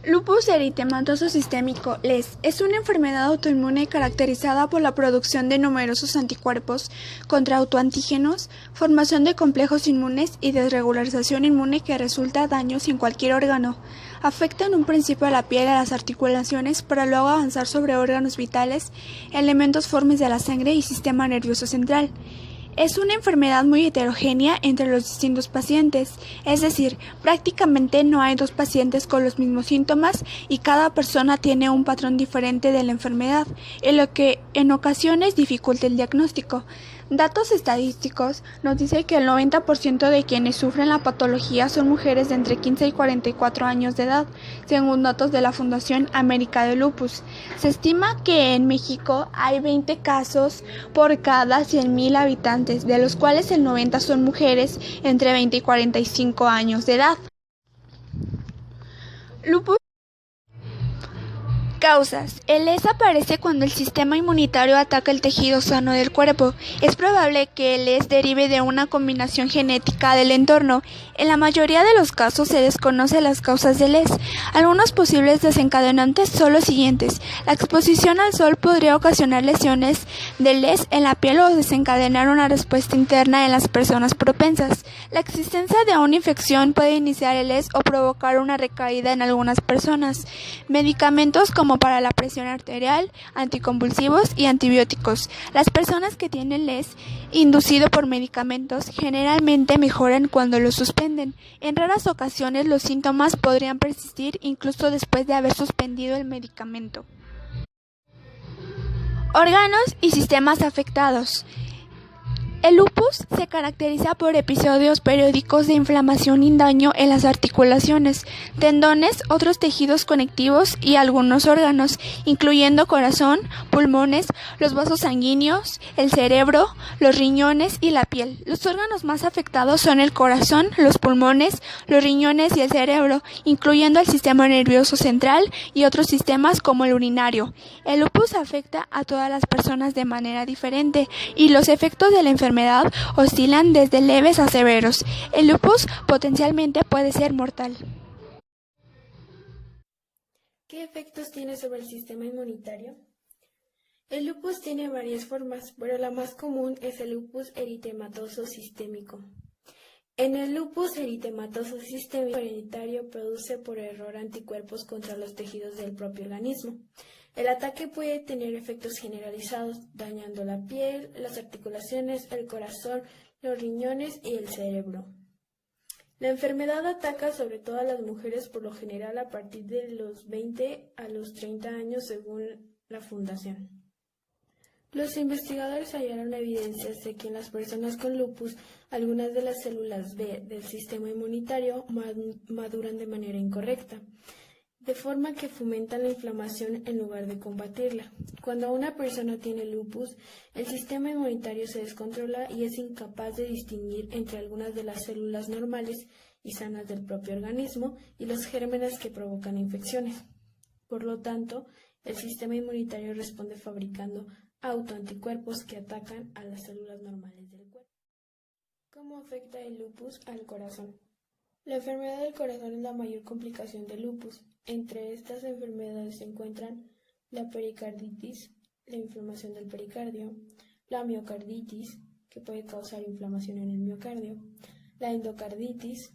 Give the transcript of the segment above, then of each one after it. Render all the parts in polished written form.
Lupus eritematoso sistémico, LES, es una enfermedad autoinmune caracterizada por la producción de numerosos anticuerpos contra autoantígenos, formación de complejos inmunes y desregulación inmune que resulta daños en cualquier órgano. Afecta en un principio a la piel y a las articulaciones para luego avanzar sobre órganos vitales, elementos formes de la sangre y sistema nervioso central. Es una enfermedad muy heterogénea entre los distintos pacientes, es decir, prácticamente no hay dos pacientes con los mismos síntomas y cada persona tiene un patrón diferente de la enfermedad, en lo que en ocasiones dificulta el diagnóstico. Datos estadísticos nos dicen que el 90% de quienes sufren la patología son mujeres de entre 15 y 44 años de edad, según datos de la Fundación América de Lupus. Se estima que en México hay 20 casos por cada 100,000 habitantes, de los cuales el 90 son mujeres entre 20 y 45 años de edad. Lupus. Causas. El LES aparece cuando el sistema inmunitario ataca el tejido sano del cuerpo. Es probable que el LES derive de una combinación genética del entorno. En la mayoría de los casos se desconocen las causas del LES. Algunos posibles desencadenantes son los siguientes. La exposición al sol podría ocasionar lesiones del LES en la piel o desencadenar una respuesta interna en las personas propensas. La existencia de una infección puede iniciar el LES o provocar una recaída en algunas personas. Medicamentos como para la presión arterial, anticonvulsivos y antibióticos. Las personas que tienen LES inducido por medicamentos generalmente mejoran cuando los suspenden. En raras ocasiones los síntomas podrían persistir incluso después de haber suspendido el medicamento. Órganos y sistemas afectados. El lupus se caracteriza por episodios periódicos de inflamación y daño en las articulaciones, tendones, otros tejidos conectivos y algunos órganos, incluyendo corazón, pulmones, los vasos sanguíneos, el cerebro, los riñones y la piel. Los órganos más afectados son el corazón, los pulmones, los riñones y el cerebro, incluyendo el sistema nervioso central y otros sistemas como el urinario. El lupus afecta a todas las personas de manera diferente y los efectos de la enfermedad oscilan desde leves a severos. El lupus potencialmente puede ser mortal. ¿Qué efectos tiene sobre el sistema inmunitario? El lupus tiene varias formas, pero la más común es el lupus eritematoso sistémico. En el lupus eritematoso sistémico hereditario produce por error anticuerpos contra los tejidos del propio organismo. El ataque puede tener efectos generalizados, dañando la piel, las articulaciones, el corazón, los riñones y el cerebro. La enfermedad ataca sobre todo a las mujeres, por lo general a partir de los 20 a los 30 años, según la Fundación. Los investigadores hallaron evidencias de que en las personas con lupus, algunas de las células B del sistema inmunitario maduran de manera incorrecta, de forma que fomentan la inflamación en lugar de combatirla. Cuando una persona tiene lupus, el sistema inmunitario se descontrola y es incapaz de distinguir entre algunas de las células normales y sanas del propio organismo y los gérmenes que provocan infecciones. Por lo tanto, el sistema inmunitario responde fabricando autoanticuerpos que atacan a las células normales del cuerpo. ¿Cómo afecta el lupus al corazón? La enfermedad del corazón es la mayor complicación del lupus. Entre estas enfermedades se encuentran la pericarditis, la inflamación del pericardio, la miocarditis, que puede causar inflamación en el miocardio, la endocarditis,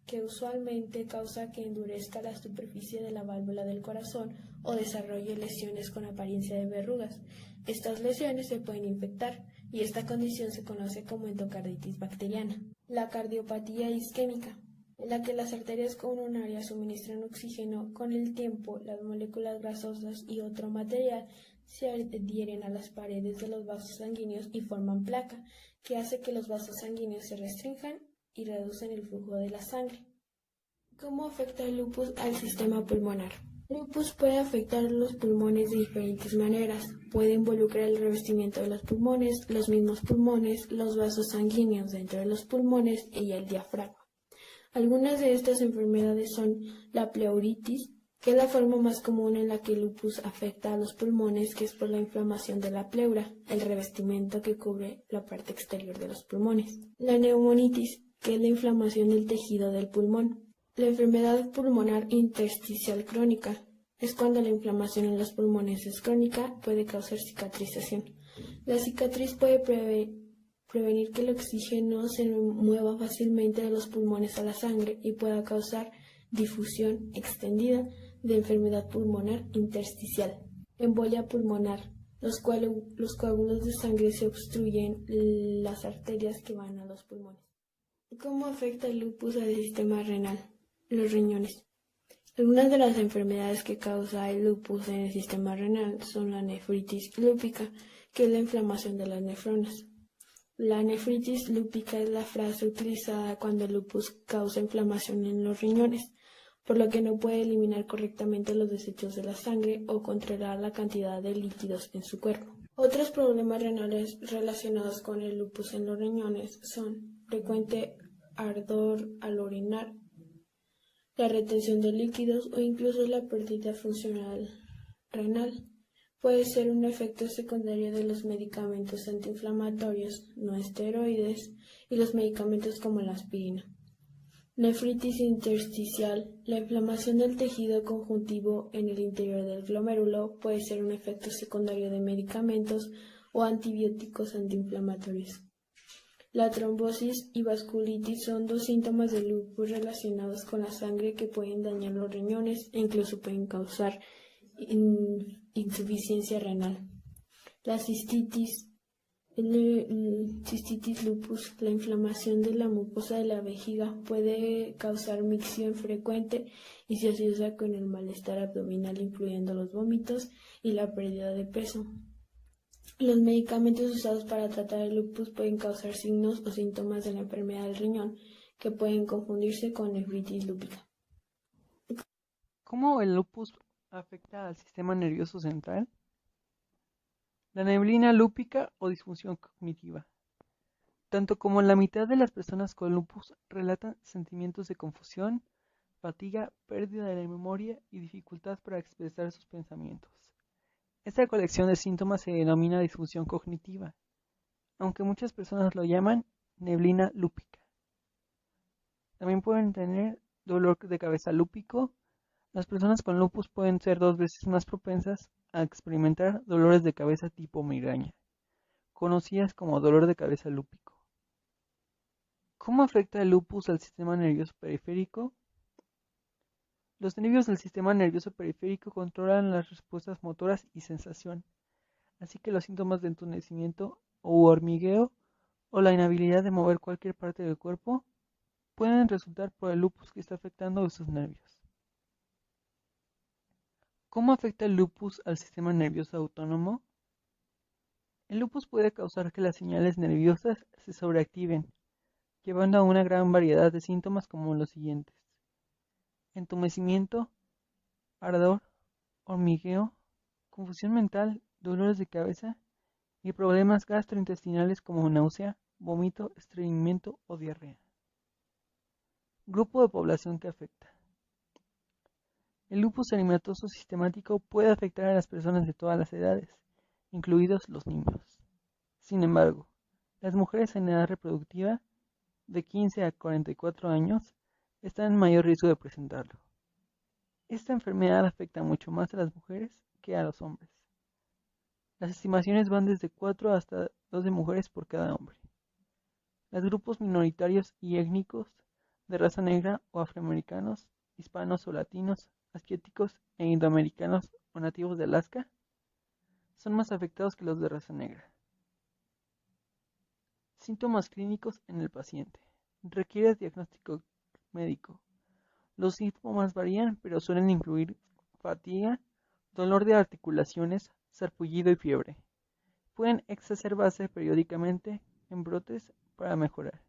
que usualmente causa que endurezca la superficie de la válvula del corazón o desarrolle lesiones con apariencia de verrugas. Estas lesiones se pueden infectar y esta condición se conoce como endocarditis bacteriana. La cardiopatía isquémica, en la que las arterias coronarias suministran oxígeno. Con el tiempo, las moléculas grasosas y otro material se adhieren a las paredes de los vasos sanguíneos y forman placa, que hace que los vasos sanguíneos se restrinjan y reducen el flujo de la sangre. ¿Cómo afecta el lupus al sistema pulmonar? El lupus puede afectar los pulmones de diferentes maneras. Puede involucrar el revestimiento de los pulmones, los mismos pulmones, los vasos sanguíneos dentro de los pulmones y el diafragma. Algunas de estas enfermedades son la pleuritis, que es la forma más común en la que el lupus afecta a los pulmones, que es por la inflamación de la pleura, el revestimiento que cubre la parte exterior de los pulmones. La neumonitis, que es la inflamación del tejido del pulmón. La enfermedad pulmonar intersticial crónica es cuando la inflamación en los pulmones es crónica, puede causar cicatrización. La cicatriz puede prevenir que el oxígeno se mueva fácilmente de los pulmones a la sangre y pueda causar difusión extendida de enfermedad pulmonar intersticial. Embolia pulmonar. Los coágulos de sangre se obstruyen las arterias que van a los pulmones. ¿Cómo afecta el lupus al sistema renal? Los riñones. Algunas de las enfermedades que causa el lupus en el sistema renal son la nefritis lúpica, que es la inflamación de las nefronas. La nefritis lúpica es la frase utilizada cuando el lupus causa inflamación en los riñones, por lo que no puede eliminar correctamente los desechos de la sangre o controlar la cantidad de líquidos en su cuerpo. Otros problemas renales relacionados con el lupus en los riñones son frecuente ardor al orinar, la retención de líquidos o incluso la pérdida funcional renal. Puede ser un efecto secundario de los medicamentos antiinflamatorios no esteroides y los medicamentos como la aspirina. Nefritis intersticial. La inflamación del tejido conjuntivo en el interior del glomérulo puede ser un efecto secundario de medicamentos o antibióticos antiinflamatorios. La trombosis y vasculitis son dos síntomas del lupus relacionados con la sangre que pueden dañar los riñones e incluso pueden causar insuficiencia renal. La cistitis. Cistitis lupus, la inflamación de la mucosa de la vejiga puede causar micción frecuente y se asocia con el malestar abdominal, incluyendo los vómitos y la pérdida de peso. Los medicamentos usados para tratar el lupus pueden causar signos o síntomas de la enfermedad del riñón que pueden confundirse con nefritis lúpica. ¿Cómo el lupus afecta al sistema nervioso central? La neblina lúpica o disfunción cognitiva. Tanto como la mitad de las personas con lupus relatan sentimientos de confusión, fatiga, pérdida de la memoria y dificultad para expresar sus pensamientos. Esta colección de síntomas se denomina disfunción cognitiva, aunque muchas personas lo llaman neblina lúpica. También pueden tener dolor de cabeza lúpico. Las personas con lupus pueden ser 2 veces más propensas a experimentar dolores de cabeza tipo migraña, conocidas como dolor de cabeza lúpico. ¿Cómo afecta el lupus al sistema nervioso periférico? Los nervios del sistema nervioso periférico controlan las respuestas motoras y sensación, así que los síntomas de entumecimiento o hormigueo o la inhabilidad de mover cualquier parte del cuerpo pueden resultar por el lupus que está afectando estos nervios. ¿Cómo afecta el lupus al sistema nervioso autónomo? El lupus puede causar que las señales nerviosas se sobreactiven, llevando a una gran variedad de síntomas como los siguientes: entumecimiento, ardor, hormigueo, confusión mental, dolores de cabeza y problemas gastrointestinales como náusea, vómito, estreñimiento o diarrea. Grupo de población que afecta. El lupus eritematoso sistemático puede afectar a las personas de todas las edades, incluidos los niños. Sin embargo, las mujeres en edad reproductiva, de 15 a 44 años, están en mayor riesgo de presentarlo. Esta enfermedad afecta mucho más a las mujeres que a los hombres. Las estimaciones van desde 4 hasta 12 mujeres por cada hombre. Los grupos minoritarios y étnicos de raza negra o afroamericanos, hispanos o latinos, asiáticos e indoamericanos o nativos de Alaska son más afectados que los de raza negra. Síntomas clínicos en el paciente. Requiere diagnóstico médico. Los síntomas varían, pero suelen incluir fatiga, dolor de articulaciones, sarpullido y fiebre. Pueden exacerbarse periódicamente en brotes para mejorar.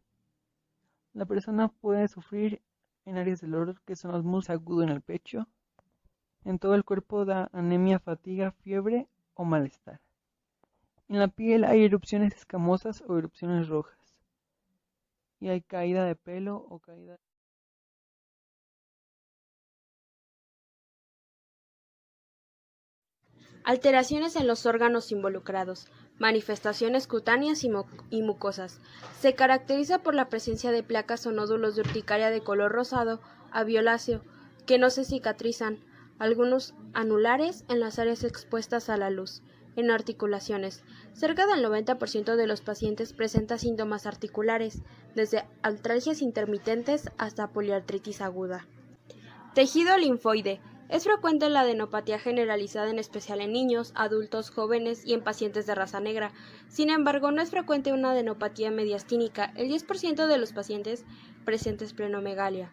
La persona puede sufrir en áreas del dolor que son los muslos agudos en el pecho. En todo el cuerpo da anemia, fatiga, fiebre o malestar. En la piel hay erupciones escamosas o erupciones rojas. Y hay caída de pelo o caída. Alteraciones en los órganos involucrados. Manifestaciones cutáneas y mucosas. Se caracteriza por la presencia de placas o nódulos de urticaria de color rosado a violáceo, que no se cicatrizan, algunos anulares en las áreas expuestas a la luz, en articulaciones. Cerca del 90% de los pacientes presenta síntomas articulares, desde artralgias intermitentes hasta poliartritis aguda. Tejido linfoide. Es frecuente la adenopatía generalizada, en especial en niños, adultos, jóvenes y en pacientes de raza negra. Sin embargo, no es frecuente una adenopatía mediastínica. El 10% de los pacientes presenta esplenomegalia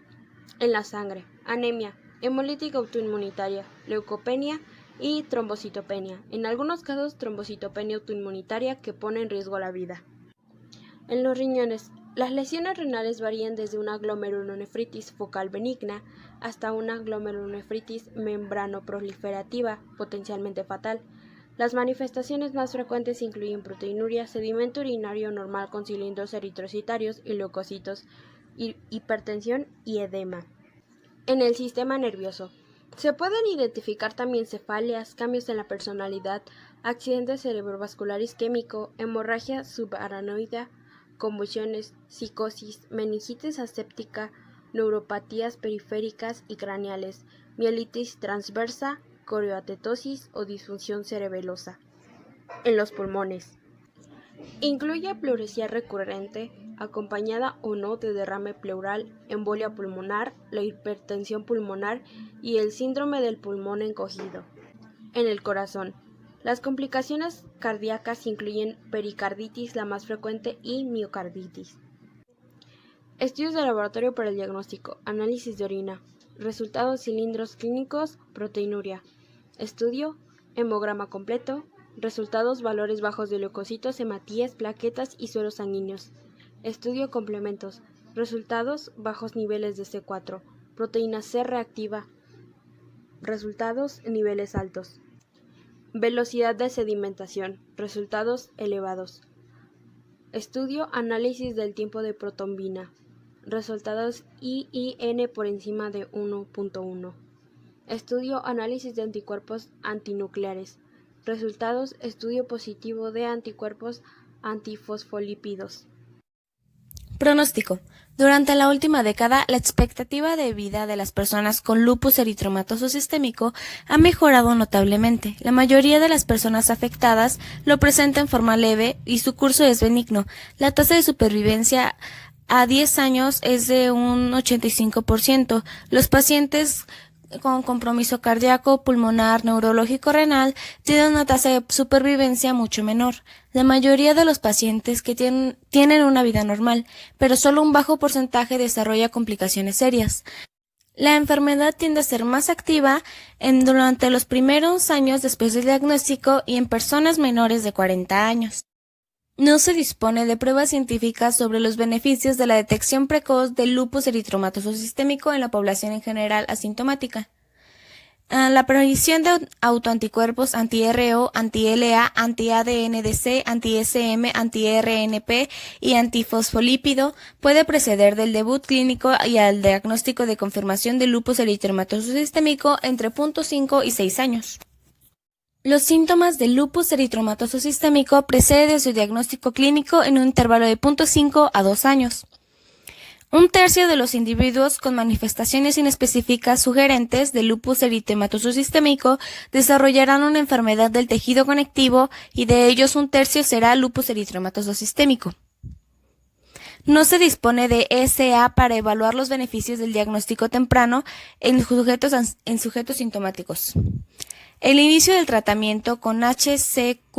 en la sangre, anemia, hemolítica autoinmunitaria, leucopenia y trombocitopenia. En algunos casos, trombocitopenia autoinmunitaria que pone en riesgo la vida. En los riñones, las lesiones renales varían desde una glomerulonefritis focal benigna hasta una glomerulonefritis membranoproliferativa, potencialmente fatal. Las manifestaciones más frecuentes incluyen proteinuria, sedimento urinario normal con cilindros eritrocitarios y leucocitos, hipertensión y edema. En el sistema nervioso, se pueden identificar también cefaleas, cambios en la personalidad, accidente cerebrovascular isquémico, hemorragia subaracnoidea, convulsiones, psicosis, meningitis aséptica, neuropatías periféricas y craneales, mielitis transversa, corioatetosis o disfunción cerebelosa. En los pulmones, incluye pleuresía recurrente, acompañada o no de derrame pleural, embolia pulmonar, la hipertensión pulmonar y el síndrome del pulmón encogido. En el corazón, las complicaciones cardíacas incluyen pericarditis, la más frecuente, y miocarditis. Estudios de laboratorio para el diagnóstico, análisis de orina, resultados cilindros clínicos, proteinuria. Estudio, hemograma completo, resultados valores bajos de leucocitos, hematías, plaquetas y sueros sanguíneos. Estudio complementos, resultados bajos niveles de C4, proteína C reactiva, resultados niveles altos. Velocidad de sedimentación, resultados elevados. Estudio análisis del tiempo de protombina, resultados IIN por encima de 1.1. Estudio análisis de anticuerpos antinucleares, resultados estudio positivo de anticuerpos antifosfolípidos. Pronóstico. Durante la última década, la expectativa de vida de las personas con lupus eritematoso sistémico ha mejorado notablemente. La mayoría de las personas afectadas lo presenta en forma leve y su curso es benigno. La tasa de supervivencia a 10 años es de un 85%. Los pacientes con compromiso cardíaco, pulmonar, neurológico, renal, tienen una tasa de supervivencia mucho menor. La mayoría de los pacientes que tienen una vida normal, pero solo un bajo porcentaje desarrolla complicaciones serias. La enfermedad tiende a ser más activa durante los primeros años después del diagnóstico y en personas menores de 40 años. No se dispone de pruebas científicas sobre los beneficios de la detección precoz del lupus eritematoso sistémico en la población en general asintomática. La prohibición de autoanticuerpos anti-RO, anti-LA, anti-ADNDC, anti-SM, anti-RNP y antifosfolípido puede preceder del debut clínico y al diagnóstico de confirmación del lupus eritematoso sistémico entre 0.5 y 6 años. Los síntomas del lupus eritematoso sistémico preceden su diagnóstico clínico en un intervalo de 0.5 a 2 años. Un tercio de los individuos con manifestaciones inespecíficas sugerentes de lupus eritematoso sistémico desarrollarán una enfermedad del tejido conectivo y de ellos un tercio será lupus eritematoso sistémico. No se dispone de ESA para evaluar los beneficios del diagnóstico temprano en sujetos sintomáticos. El inicio del tratamiento con HCQ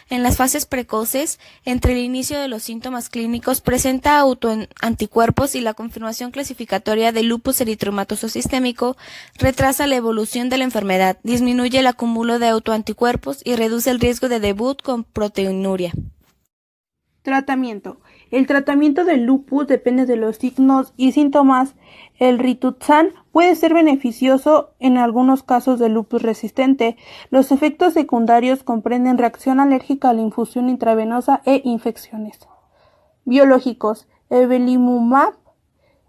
en las fases precoces, entre el inicio de los síntomas clínicos, presenta autoanticuerpos y la confirmación clasificatoria de lupus eritematoso sistémico retrasa la evolución de la enfermedad, disminuye el acúmulo de autoanticuerpos y reduce el riesgo de debut con proteinuria. Tratamiento. El tratamiento del lupus depende de los signos y síntomas. El Rituxan puede ser beneficioso en algunos casos de lupus resistente. Los efectos secundarios comprenden reacción alérgica a la infusión intravenosa e infecciones. Biológicos. El belimumab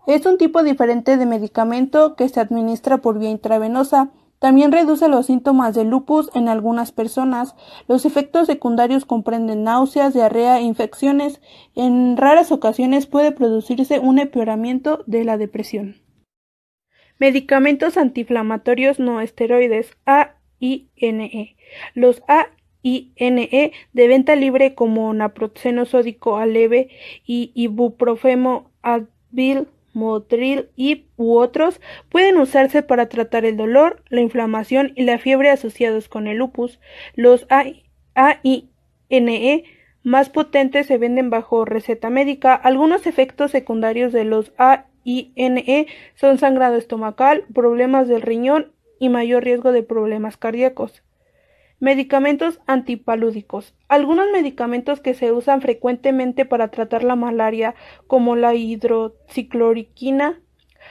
es un tipo diferente de medicamento que se administra por vía intravenosa. También reduce los síntomas de lupus en algunas personas. Los efectos secundarios comprenden náuseas, diarrea e infecciones. En raras ocasiones puede producirse un empeoramiento de la depresión. Medicamentos antiinflamatorios no esteroides, AINE. Los AINE de venta libre como naproxeno sódico Aleve y ibuprofeno, Advil, Motril u otros pueden usarse para tratar el dolor, la inflamación y la fiebre asociados con el lupus. Los AINE más potentes se venden bajo receta médica. Algunos efectos secundarios de los AINE son sangrado estomacal, problemas del riñón y mayor riesgo de problemas cardíacos. Medicamentos antipalúdicos. Algunos medicamentos que se usan frecuentemente para tratar la malaria, como la hidroxicloroquina,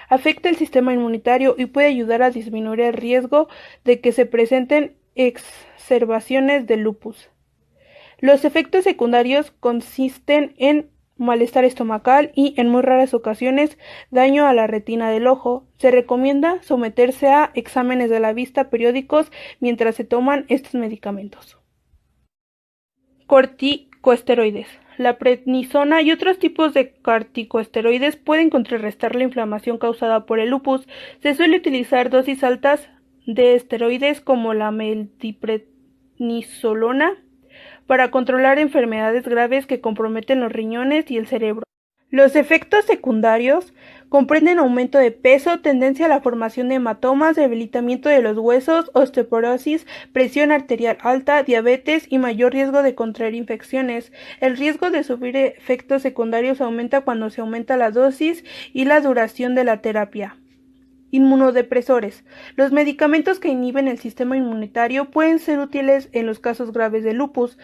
afecta el sistema inmunitario y puede ayudar a disminuir el riesgo de que se presenten exacerbaciones del lupus. Los efectos secundarios consisten en malestar estomacal y, en muy raras ocasiones, daño a la retina del ojo. Se recomienda someterse a exámenes de la vista periódicos mientras se toman estos medicamentos. Corticosteroides. La prednisona y otros tipos de corticosteroides pueden contrarrestar la inflamación causada por el lupus. Se suele utilizar dosis altas de esteroides como la metilprednisolona para controlar enfermedades graves que comprometen los riñones y el cerebro. Los efectos secundarios comprenden aumento de peso, tendencia a la formación de hematomas, debilitamiento de los huesos, osteoporosis, presión arterial alta, diabetes y mayor riesgo de contraer infecciones. El riesgo de sufrir efectos secundarios aumenta cuando se aumenta la dosis y la duración de la terapia. Inmunodepresores. Los medicamentos que inhiben el sistema inmunitario pueden ser útiles en los casos graves de lupus.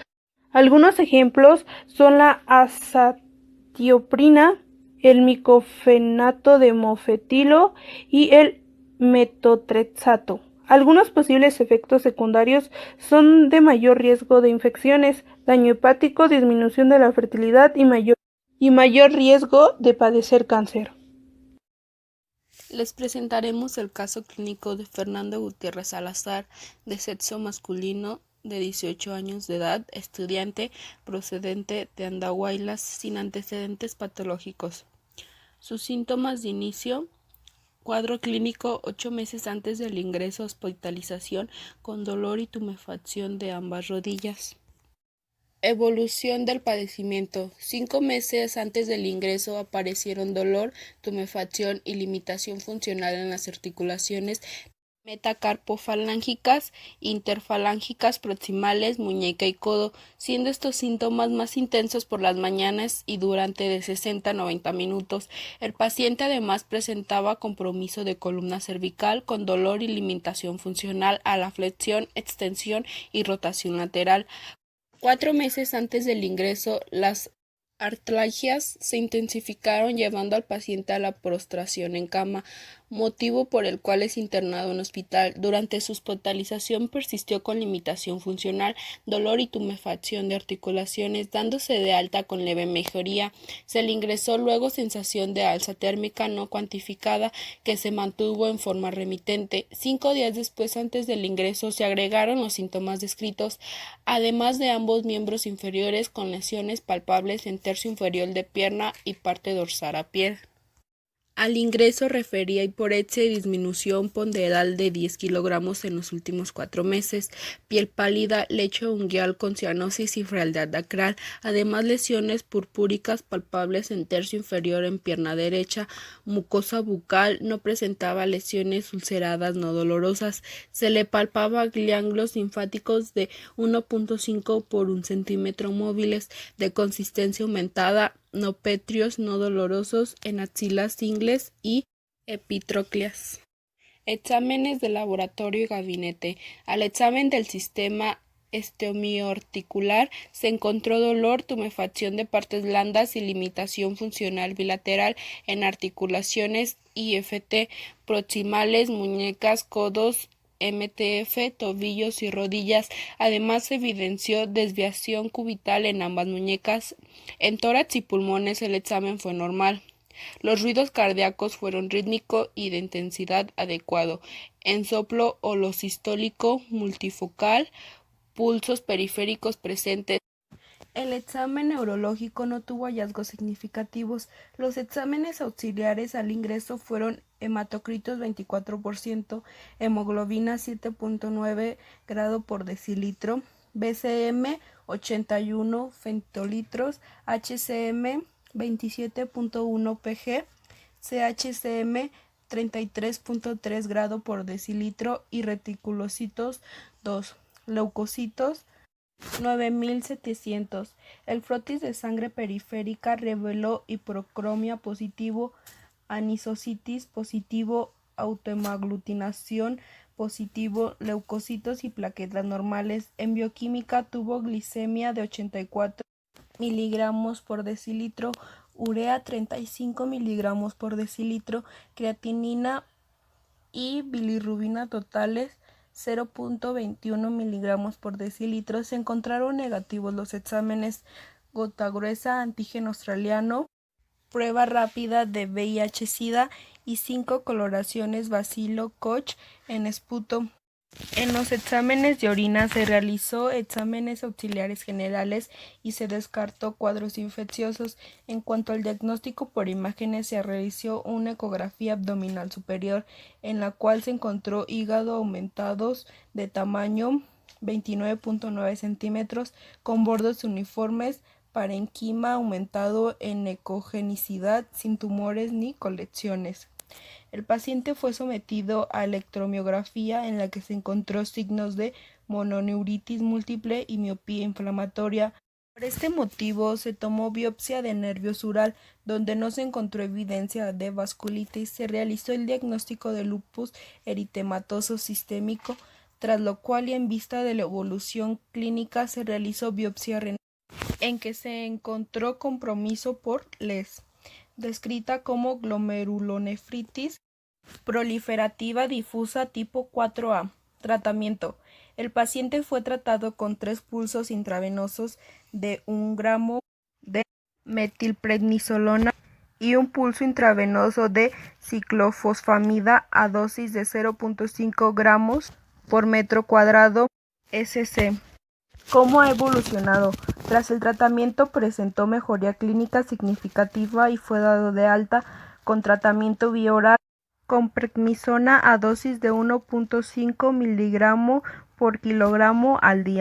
Algunos ejemplos son la azatioprina, el micofenato de mofetilo y el metotrexato. Algunos posibles efectos secundarios son de mayor riesgo de infecciones, daño hepático, disminución de la fertilidad y mayor riesgo de padecer cáncer. Les presentaremos el caso clínico de Fernando Gutiérrez Salazar, de sexo masculino, de 18 años de edad, estudiante, procedente de Andahuaylas, sin antecedentes patológicos. Sus síntomas de inicio: cuadro clínico 8 meses antes del ingreso a hospitalización, con dolor y tumefacción de ambas rodillas. Evolución del padecimiento: 5 meses antes del ingreso aparecieron dolor, tumefacción y limitación funcional en las articulaciones metacarpofalángicas, interfalángicas proximales, muñeca y codo, siendo estos síntomas más intensos por las mañanas y durante de 60 a 90 minutos. El paciente además presentaba compromiso de columna cervical con dolor y limitación funcional a la flexión, extensión y rotación lateral. 4 meses antes del ingreso, las artralgias se intensificaron, llevando al paciente a la postración en cama, motivo por el cual es internado en hospital. Durante su hospitalización persistió con limitación funcional, dolor y tumefacción de articulaciones, dándose de alta con leve mejoría. Se le ingresó luego sensación de alza térmica no cuantificada que se mantuvo en forma remitente. 5 días después, antes del ingreso, se agregaron los síntomas descritos, además de ambos miembros inferiores con lesiones palpables en tercio inferior de pierna y parte dorsal a pie. Al ingreso refería hiporexia y disminución ponderal de 10 kilogramos en los últimos 4 meses, piel pálida, lecho unguial con cianosis y frialdad acral, además lesiones purpúricas palpables en tercio inferior en pierna derecha, mucosa bucal, no presentaba lesiones ulceradas no dolorosas, se le palpaba ganglios linfáticos de 1.5 por 1 centímetro móviles, de consistencia aumentada, nopetrios no dolorosos en axilas, ingles y epitrócleas. Exámenes de laboratorio y gabinete. Al examen del sistema osteomiorticular se encontró dolor, tumefacción de partes blandas y limitación funcional bilateral en articulaciones IFT proximales, muñecas, codos, MTF, tobillos y rodillas. Además se evidenció desviación cubital en ambas muñecas. En tórax y pulmones el examen fue normal. Los ruidos cardíacos fueron rítmico y de intensidad adecuado. En soplo holosistólico multifocal, pulsos periféricos presentes. El examen neurológico no tuvo hallazgos significativos. Los exámenes auxiliares al ingreso fueron hematocritos 24%, hemoglobina 7.9 grado por decilitro, BCM 81 femtolitros, HCM 27.1 pg, CHCM 33.3 grado por decilitro y reticulocitos 2, leucocitos 9700. El frotis de sangre periférica reveló hipercromia positivo, anisocitis positivo, autohemaglutinación positivo, leucocitos y plaquetas normales. En bioquímica tuvo glicemia de 84 miligramos por decilitro, urea 35 miligramos por decilitro, creatinina y bilirrubina totales 0.21 miligramos por decilitro. Se encontraron negativos los exámenes gota gruesa, antígeno australiano, prueba rápida de VIH-Sida y 5 coloraciones bacilo Koch en esputo. En los exámenes de orina se realizó exámenes auxiliares generales y se descartó cuadros infecciosos. En cuanto al diagnóstico por imágenes, se realizó una ecografía abdominal superior, en la cual se encontró hígado aumentados de tamaño 29.9 centímetros, con bordes uniformes, parenquima aumentado en ecogenicidad, sin tumores ni colecciones. El paciente fue sometido a electromiografía en la que se encontró signos de mononeuritis múltiple y miopía inflamatoria. Por este motivo se tomó biopsia de nervio sural, donde no se encontró evidencia de vasculitis. Se realizó el diagnóstico de lupus eritematoso sistémico, tras lo cual y en vista de la evolución clínica se realizó biopsia renal, en que se encontró compromiso por LES, descrita como glomerulonefritis proliferativa difusa tipo 4A. Tratamiento. El paciente fue tratado con 3 pulsos intravenosos de 1 gramo de metilprednisolona y un pulso intravenoso de ciclofosfamida a dosis de 0.5 gramos por metro cuadrado SC. ¿Cómo ha evolucionado? Tras el tratamiento presentó mejoría clínica significativa y fue dado de alta con tratamiento vía oral con prednisona a dosis de 1.5 miligramo por kilogramo al día.